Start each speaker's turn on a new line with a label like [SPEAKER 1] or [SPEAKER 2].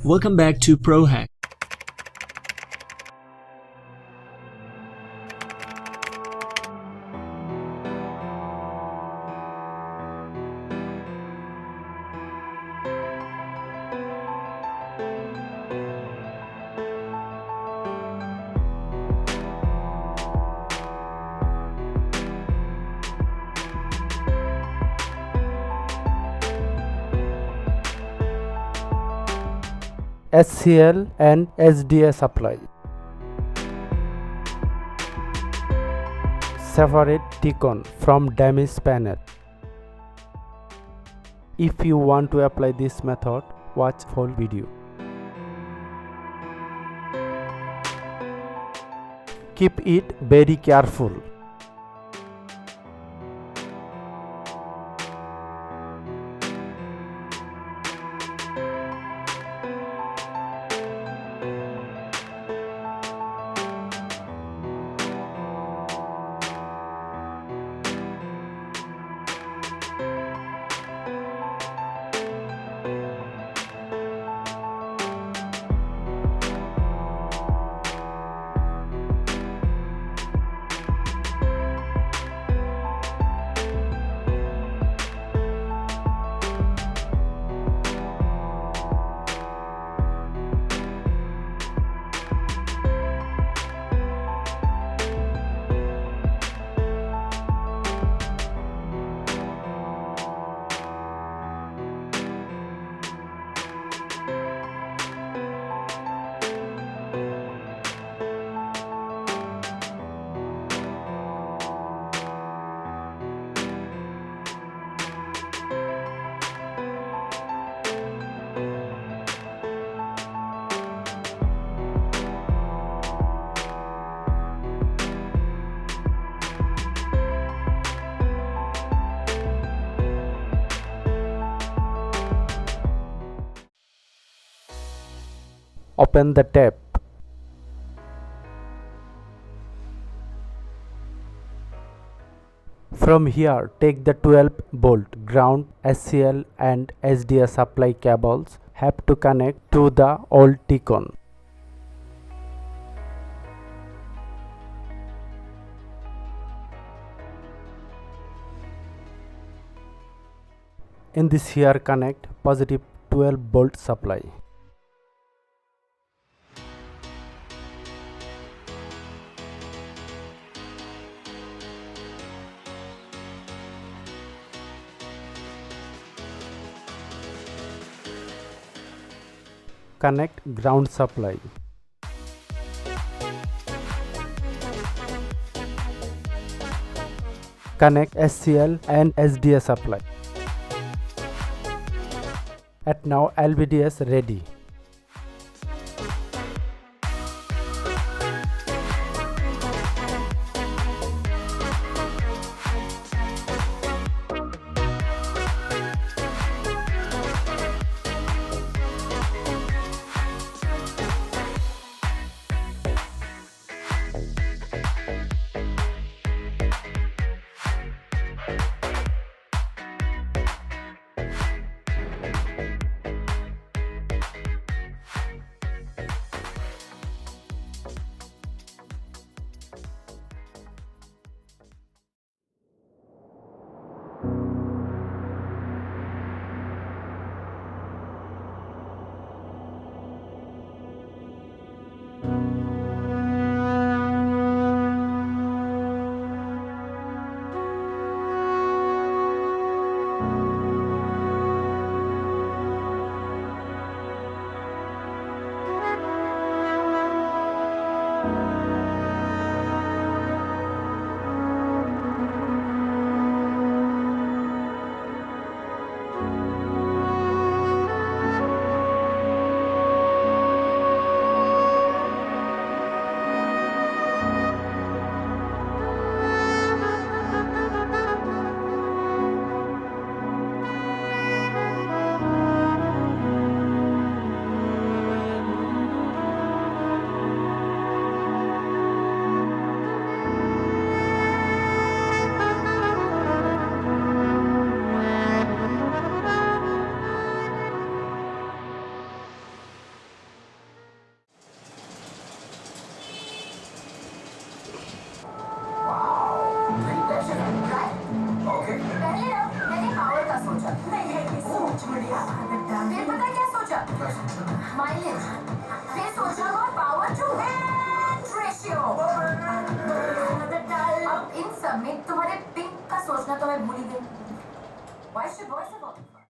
[SPEAKER 1] Welcome back to ProHack.
[SPEAKER 2] SCL and SDA supply. Separate T-con from damaged panel. If you want to apply this method, watch full video. Keep it very careful. Open the tape. From here, take the 12-volt ground SCL and SDA supply cables have to connect to the old T-con. In this here connect positive 12-volt supply. Connect ground supply. Connect SCL and SDA supply. And now LVDS ready.
[SPEAKER 1] नहीं है ये सोच बढ़िया।
[SPEAKER 3] फिर पता है क्या सोचा? माइलेज। फिर सोचा और पावर टू वेट रेशियो। अब इन सब में तुम्हारे पिंक का सोचना तो मैं भूल ही गई। Why should boys have all?